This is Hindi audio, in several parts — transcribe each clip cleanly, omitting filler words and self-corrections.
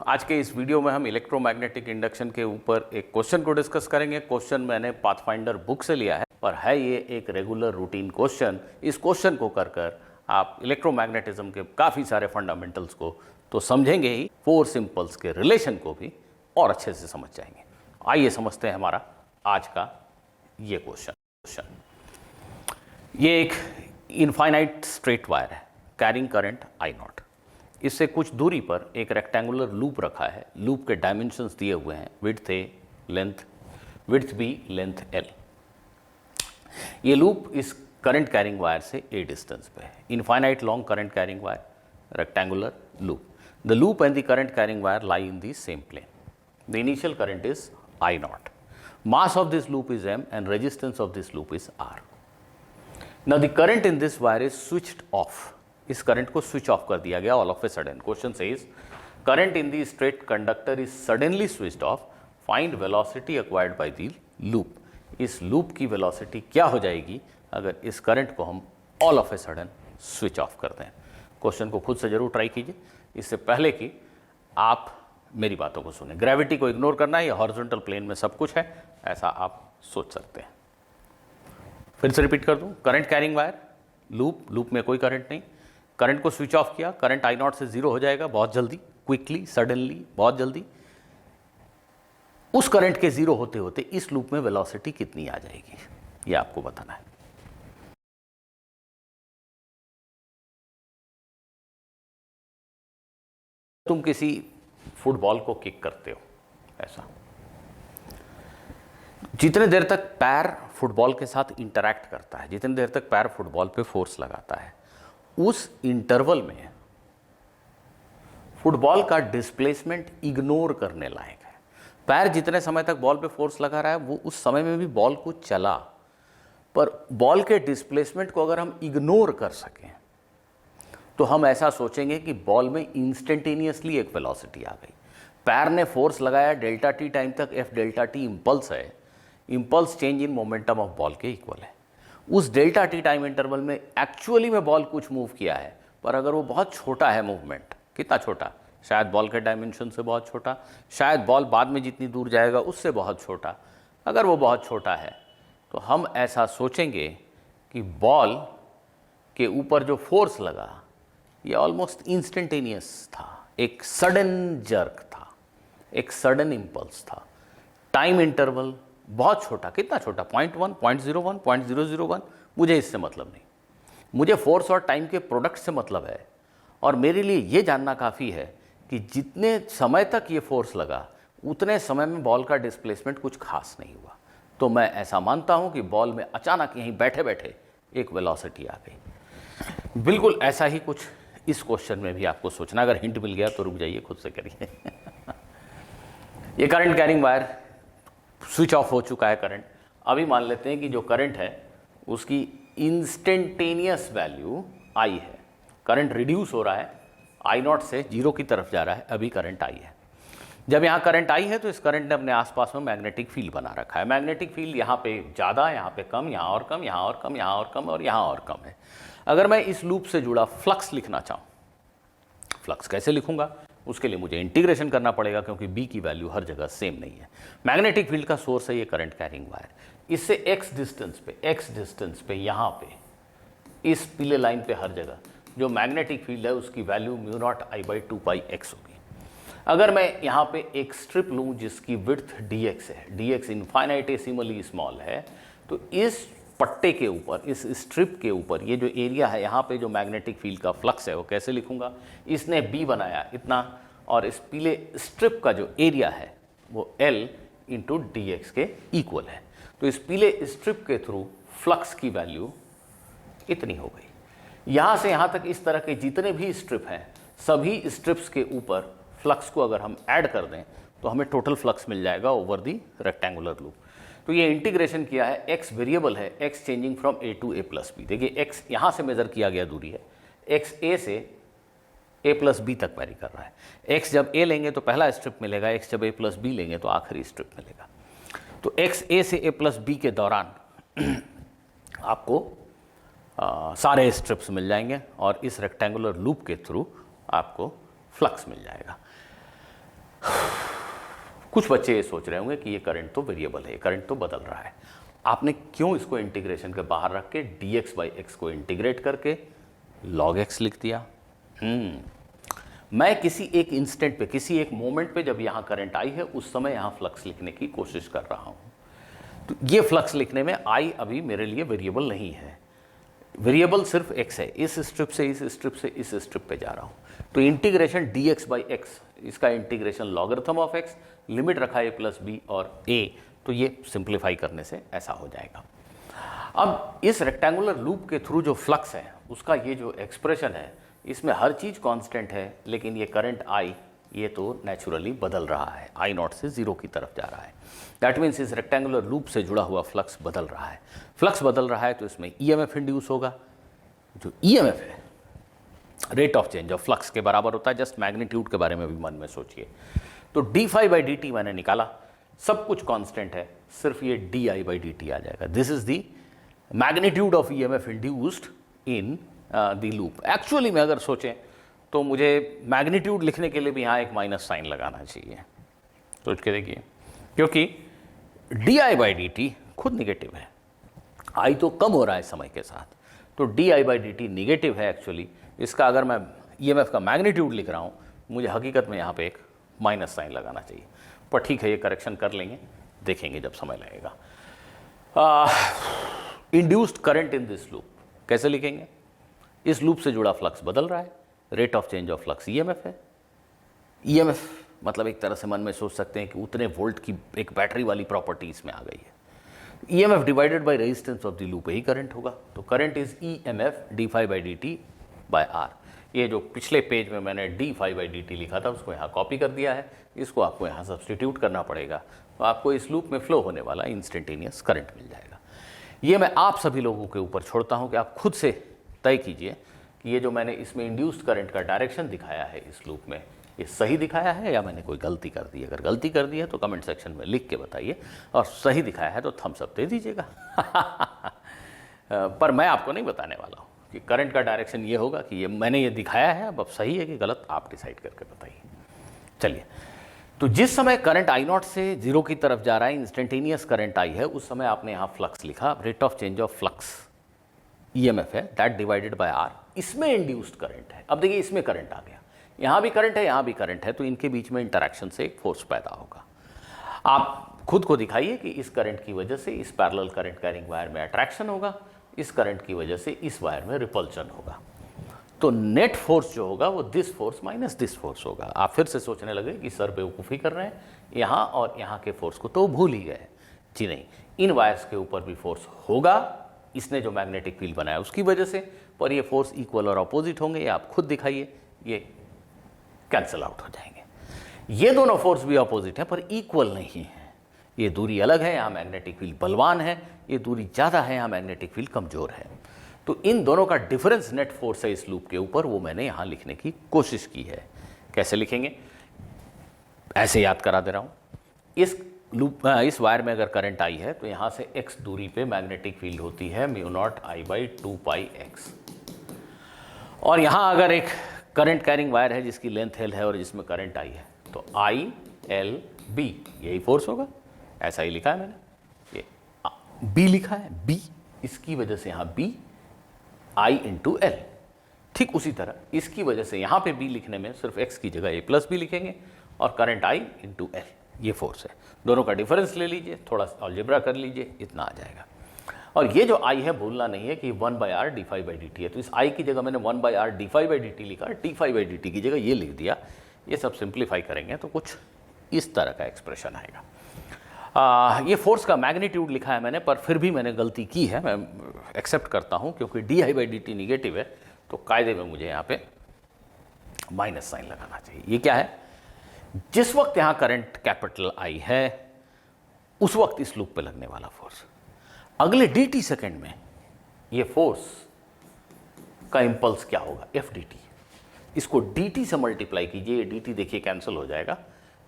आज के इस वीडियो में हम इलेक्ट्रोमैग्नेटिक इंडक्शन के ऊपर एक क्वेश्चन को डिस्कस करेंगे। क्वेश्चन मैंने पाथफाइंडर बुक से लिया है और है ये एक रेगुलर रूटीन क्वेश्चन। इस क्वेश्चन को कर आप इलेक्ट्रोमैग्नेटिज्म के काफ़ी सारे फंडामेंटल्स को तो समझेंगे ही, फोर्स इंपल्स के रिलेशन को भी और अच्छे से समझ जाएंगे। आइए समझते हैं हमारा आज का ये क्वेश्चन। ये एक इनफाइनाइट स्ट्रेट वायर है कैरिंग करंट I नॉट। इससे कुछ दूरी पर एक रेक्टेंगुलर लूप रखा है। लूप के डायमेंशंस दिए हुए हैं, width A, width B, length L। ये लूप इस करंट कैरिंग वायर से A डिस्टेंस पे है। Infinite long current carrying wire, rectangular loop. The loop and the current carrying wire lie in the same plane. The initial current is I naught. Mass of this loop is M and resistance of this loop is R। Now the current in this wire is switched off. इस करंट को स्विच ऑफ कर दिया गया all of a sudden. Question says current in the straight conductor is suddenly switched off, find velocity acquired by the loop. इस लूप की वेलोसिटी क्या हो जाएगी अगर इस करंट को हम all of a sudden switch off कर दें। क्वेश्चन को खुद से जरूर ट्राई कीजिए इससे पहले कि आप मेरी बातों को सुने। ग्रेविटी को इग्नोर करना है, या हॉरिजॉन्टल प्लेन में सब कुछ है, ऐसा आप सोच सकते हैं। फिर से रिपीट कर दूं, करंट कैरिंग वायर, लूप में कोई करंट नहीं। करंट को स्विच ऑफ किया, करंट I नॉट से जीरो हो जाएगा बहुत जल्दी, क्विकली, सडनली, बहुत जल्दी। उस करंट के जीरो होते होते इस लूप में वेलोसिटी कितनी आ जाएगी, ये आपको बताना है। तुम किसी फुटबॉल को किक करते हो, ऐसा जितने देर तक पैर फुटबॉल के साथ इंटरैक्ट करता है, जितनी देर तक पैर फुटबॉल पे फोर्स लगाता है, उस इंटरवल में फुटबॉल का डिस्प्लेसमेंट इग्नोर करने लायक है। पैर जितने समय तक बॉल पे फोर्स लगा रहा है वो उस समय में भी बॉल को चला, पर बॉल के डिस्प्लेसमेंट को अगर हम इग्नोर कर सकें तो हम ऐसा सोचेंगे कि बॉल में इंस्टेंटेनियसली एक वेलोसिटी आ गई। पैर ने फोर्स लगाया डेल्टा टी टाइम तक, F डेल्टा टी इंपल्स है, impulse change in momentum of ball के इक्वल है। उस डेल्टा टी टाइम इंटरवल में एक्चुअली में बॉल कुछ मूव किया है, पर अगर वो बहुत छोटा है मूवमेंट, कितना छोटा, शायद बॉल के डायमेंशन से बहुत छोटा, शायद बॉल बाद में जितनी दूर जाएगा उससे बहुत छोटा, अगर वो बहुत छोटा है तो हम ऐसा सोचेंगे कि बॉल के ऊपर जो फोर्स लगा ये ऑलमोस्ट इंस्टेंटेनियस था, एक सडन जर्क था, एक सडन इंपल्स था। टाइम इंटरवल बहुत छोटा, कितना छोटा, 0.1, 0.01, 0.001, मुझे इससे मतलब नहीं। मुझे फोर्स और टाइम के प्रोडक्ट से मतलब है, और मेरे लिए ये जानना काफ़ी है कि जितने समय तक ये फोर्स लगा उतने समय में बॉल का डिस्प्लेसमेंट कुछ खास नहीं हुआ। तो मैं ऐसा मानता हूँ कि बॉल में अचानक यहीं बैठे बैठे एक वेलोसिटी आ गई। बिल्कुल ऐसा ही कुछ इस क्वेश्चन में भी आपको सोचना। अगर हिंट मिल गया तो रुक जाइए, खुद से करिए। ये current carrying wire switch off हो चुका है करंट। अभी मान लेते हैं कि जो करंट है उसकी इंस्टेंटेनियस वैल्यू I है। करंट रिड्यूस हो रहा है, I नॉट से जीरो की तरफ जा रहा है, अभी करंट I है। जब यहाँ करंट I है तो इस करंट ने अपने आसपास में मैग्नेटिक फील्ड बना रखा है। मैग्नेटिक फील्ड यहाँ पे ज़्यादा, यहाँ पे कम, यहाँ और कम, यहाँ और कम, यहाँ और कम, और यहाँ और कम है। अगर मैं इस लूप से जुड़ा फ्लक्स लिखना चाहूँ, फ्लक्स कैसे लिखूंगा, उसके लिए मुझे इंटीग्रेशन करना पड़ेगा, क्योंकि B की वैल्यू हर जगह सेम नहीं है। मैग्नेटिक फील्ड का सोर्स है ये करंट कैरिंग वायर। इससे x डिस्टेंस पे यहाँ पे इस पीले लाइन पे हर जगह जो मैग्नेटिक फील्ड है उसकी वैल्यू μ0I/2πx होगी। अगर मैं यहाँ पे एक स्ट्रिप लूँ जिसकी विड्थ dx है, dx इनफाइनाइटेसिमली स्मॉल है, तो इस पट्टे के ऊपर, इस स्ट्रिप के ऊपर ये जो एरिया है यहाँ पे जो मैग्नेटिक फील्ड का फ्लक्स है वो कैसे लिखूंगा, इसने B बनाया इतना, और इस पीले स्ट्रिप का जो एरिया है वो L इंटू dx के इक्वल है। तो इस पीले स्ट्रिप के थ्रू फ्लक्स की वैल्यू इतनी हो गई। यहाँ से यहाँ तक इस तरह के जितने भी स्ट्रिप हैं, सभी स्ट्रिप्स के ऊपर फ्लक्स को अगर हम ऐड कर दें तो हमें टोटल फ्लक्स मिल जाएगा ओवर दी रेक्टेंगुलर लूप। तो ये इंटीग्रेशन किया है, x वेरिएबल है, x changing from A to A plus B। देखिए x यहाँ से मेजर किया गया दूरी है, x A से A प्लस B तक वेरी कर रहा है। x जब A लेंगे तो पहला स्ट्रिप मिलेगा, x जब A प्लस B लेंगे तो आखिरी स्ट्रिप मिलेगा। तो x A से A प्लस B के दौरान आपको सारे स्ट्रिप्स मिल जाएंगे और इस रेक्टेंगुलर लूप के थ्रू आपको फ्लक्स मिल जाएगा। कुछ बच्चे ये सोच रहे होंगे कि ये करंट तो वेरिएबल है, करंट तो बदल रहा है। आपने क्यों इसको इंटीग्रेशन के बाहर रख के dx बाई एक्स को इंटीग्रेट करके log x लिख दिया? मैं किसी एक इंस्टेंट पे, किसी एक मोमेंट पे जब यहां करंट आई है उस समय यहां फ्लक्स लिखने की कोशिश कर रहा हूं। तो ये फ्लक्स लिखने में आई अभी मेरे लिए वेरिएबल नहीं है, वेरिएबल सिर्फ x है। इस स्ट्रिप से इस स्ट्रिप से इस स्ट्रिप पे जा रहा हूं। तो इंटीग्रेशन dx बाई एक्स, इसका integration logarithm of x, limit रखा a प्लस बी और a, तो ये सिंप्लीफाई करने से ऐसा हो जाएगा। अब इस रेक्टेंगुलर लूप के थ्रू जो फ्लक्स है उसका ये जो एक्सप्रेशन है, इसमें हर चीज कांस्टेंट है, लेकिन ये करंट I ये तो नेचुरली बदल रहा है, I नॉट से 0 की तरफ जा रहा है। दैट मीन्स इस रेक्टेंगुलर लूप से जुड़ा हुआ फ्लक्स बदल रहा है। फ्लक्स बदल रहा है तो इसमें EMF इंड्यूस होगा। जो EMF है rate of change of flux के बराबर होता है। जस्ट मैग्नीट्यूड के बारे में भी मन में सोचिए। तो d∅ बाई dt मैंने निकाला, सब कुछ कांस्टेंट है, सिर्फ ये di बाई dt आ जाएगा। This is the magnitude of EMF induced in the loop. Actually में अगर सोचें तो मुझे मैग्नीट्यूड लिखने के लिए भी यहाँ एक माइनस साइन लगाना चाहिए। सोच के देखिए, क्योंकि di बाई dt खुद निगेटिव है, I तो कम हो रहा है समय के साथ, तो di बाई dt निगेटिव है एक्चुअली। इसका अगर मैं EMF का मैग्नीट्यूड लिख रहा हूँ, मुझे हकीकत में यहाँ पे एक माइनस साइन लगाना चाहिए, पर ठीक है, ये करेक्शन कर लेंगे, देखेंगे जब समय लगेगा। Induced current in this loop कैसे लिखेंगे? इस लूप से जुड़ा फ्लक्स बदल रहा है, rate of change of flux EMF है। EMF मतलब एक तरह से मन में सोच सकते हैं कि उतने वोल्ट की एक बैटरी वाली प्रॉपर्टी इसमें आ गई है। EMF divided by resistance of the loop, यही करंट होगा। तो current is EMF d∅ by dt by R। ये जो पिछले पेज में मैंने d∅ बाई dt लिखा था उसको यहाँ कॉपी कर दिया है, इसको आपको यहाँ सब्सटीट्यूट करना पड़ेगा, तो आपको इस लूप में फ्लो होने वाला इंस्टेंटेनियस करंट मिल जाएगा। ये मैं आप सभी लोगों के ऊपर छोड़ता हूँ कि आप खुद से तय कीजिए कि ये जो मैंने इसमें इंड्यूस्ड करंट का डायरेक्शन दिखाया है इस लूप में, ये सही दिखाया है या मैंने कोई गलती कर दी। अगर गलती कर दी है तो कमेंट सेक्शन में लिख के बताइए, और सही दिखाया है तो थम्स अप दे दीजिएगा। पर मैं आपको नहीं बताने वाला हूँ कि करंट का डायरेक्शन ये होगा कि ये मैंने ये दिखाया है, अब सही है कि गलत आप डिसाइड करके बताइए। चलिए, तो जिस समय करंट I नॉट से 0 की तरफ जा रहा है, इंस्टेंटेनियस करंट I है, उस समय आपने यहाँ फ्लक्स लिखा, rate of change of flux EMF है, दैट डिवाइडेड बाय R। इसमें इंड्यूस्ड करंट है। अब देखिए, इसमें करंट आ गया, यहाँ भी करंट है, यहाँ भी करंट है, तो इनके बीच में इंटरेक्शन से एक फोर्स पैदा होगा। आप खुद को दिखाइए कि इस करंट की वजह से इस पैरेलल करंट कैरिंग वायर में अट्रैक्शन होगा, इस करंट की वजह से इस वायर में रिपल्शन होगा। तो नेट फोर्स जो होगा वो this force minus this force होगा। आप फिर से सोचने लगे कि सर बेवकूफ़ी कर रहे हैं, यहाँ और यहाँ के फोर्स को तो भूल ही गए। जी नहीं, इन वायर्स के ऊपर भी फोर्स होगा, इसने जो मैग्नेटिक फील्ड बनाया उसकी वजह से, पर ये फोर्स इक्वल और अपोजिट होंगे। ये आप खुद दिखाइए, ये कैंसल आउट हो जाएंगे। ये दोनों फोर्स भी अपोजिट हैं पर इक्वल नहीं है। ये दूरी अलग है, यहाँ मैग्नेटिक फील्ड बलवान है, ये दूरी ज़्यादा है, यहाँ मैग्नेटिक फील्ड कमज़ोर है। तो इन दोनों का डिफरेंस नेट फोर्स है इस लूप के ऊपर, वो मैंने यहाँ लिखने की कोशिश की है। कैसे लिखेंगे? ऐसे याद करा दे रहा हूँ। इस वायर में अगर करंट आई है तो यहाँ से x दूरी पे मैग्नेटिक फील्ड होती है μ0 I बाई 2πx। और यहाँ अगर एक करंट कैरिंग वायर है जिसकी लेंथ L है और जिसमें करंट आई है, तो ILB यही फोर्स होगा। ऐसा ही लिखा है मैंने, ये B लिखा है, B, इसकी वजह से यहाँ B I इंटू L। ठीक उसी तरह इसकी वजह से यहाँ पे B लिखने में सिर्फ x की जगह a प्लस B लिखेंगे, और करंट I इंटू L ये फोर्स है। दोनों का डिफरेंस ले लीजिए, थोड़ा अलजेब्रा कर लीजिए, इतना आ जाएगा। और ये जो I है भूलना नहीं है कि 1/r d∅ बाई dt है, तो इस I की जगह मैंने 1/r d∅ बाई dt लिखा, d∅ बाई dt की जगह ये लिख दिया। ये सब सिंप्लीफाई करेंगे तो कुछ इस तरह का एक्सप्रेशन आएगा। ये फोर्स का मैग्नीट्यूड लिखा है मैंने, पर फिर भी मैंने गलती की है, मैं एक्सेप्ट करता हूँ, क्योंकि di बाई dt निगेटिव है तो कायदे में मुझे यहाँ पे माइनस साइन लगाना चाहिए। ये क्या है? जिस वक्त यहाँ करंट कैपिटल I है उस वक्त इस लूप पे लगने वाला फोर्स, अगले dt सेकेंड में ये फोर्स का इंपल्स क्या होगा? FDT। इसको dt से मल्टीप्लाई कीजिए, ये dt देखिए कैंसिल हो जाएगा।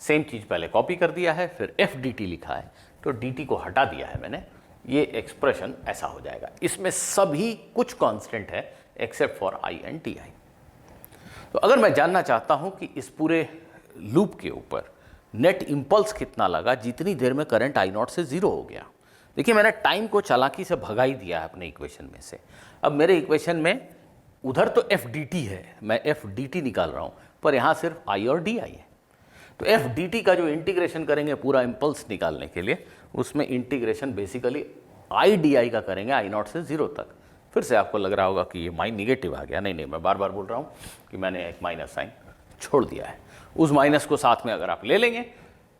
सेम चीज पहले कॉपी कर दिया है, फिर FDT लिखा है तो dt को हटा दिया है मैंने, ये एक्सप्रेशन ऐसा हो जाएगा। इसमें सभी कुछ कांस्टेंट है except for I and ti। तो अगर मैं जानना चाहता हूं कि इस पूरे लूप के ऊपर नेट इम्पल्स कितना लगा जितनी देर में करंट आई नॉट से 0 हो गया। देखिए मैंने टाइम को चालाकी से भगा ही दिया है अपने इक्वेशन में से। अब मेरे इक्वेशन में उधर तो एफ डी टी है, मैं एफ डी टी निकाल रहा हूँ, पर यहाँ सिर्फ आई और डी आई है। तो एफ डी टी का जो इंटीग्रेशन करेंगे पूरा इम्पल्स निकालने के लिए, उसमें integration basically I D I का करेंगे आई नॉट से 0 तक। फिर से आपको लग रहा होगा कि ये माइन निगेटिव आ गया। नहीं, मैं बार बार बोल रहा हूँ कि मैंने एक माइनस साइन छोड़ दिया है। उस माइनस को साथ में अगर आप ले लेंगे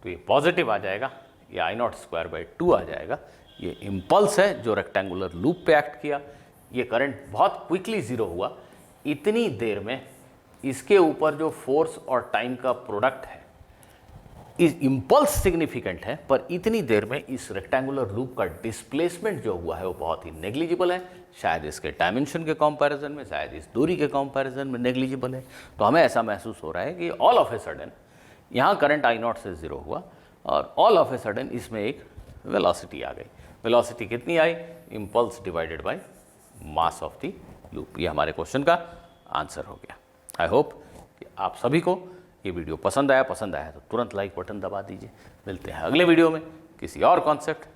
तो ये पॉजिटिव आ जाएगा, ये आई नॉट स्क्वायर बाई 2 आ जाएगा। ये इम्पल्स है जो रेक्टेंगुलर लूप पे एक्ट किया। ये करंट बहुत क्विकली 0 हुआ। इतनी देर में इसके ऊपर जो फोर्स और टाइम का प्रोडक्ट है, इस इम्पल्स सिग्निफिकेंट है, पर इतनी देर में इस रेक्टेंगुलर लूप का डिस्प्लेसमेंट जो हुआ है वो बहुत ही नेग्लिजिबल है। शायद इसके डायमेंशन के कंपैरिजन में, शायद इस दूरी के कंपैरिजन में नेग्लिजिबल है। तो हमें ऐसा महसूस हो रहा है कि ऑल ऑफ ए सडन यहाँ करंट आई नॉट से 0 हुआ और ऑल ऑफ ए सडन इसमें एक वेलोसिटी आ गई। वेलोसिटी कितनी आई? Impulse divided by mass of the loop. ये हमारे क्वेश्चन का आंसर हो गया। आई होप कि आप सभी को ये वीडियो पसंद आया तो तुरंत लाइक बटन दबा दीजिए। मिलते हैं अगले वीडियो में किसी और कॉन्सेप्ट,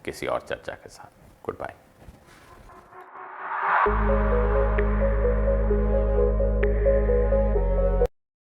किसी और चर्चा के साथ। Good bye.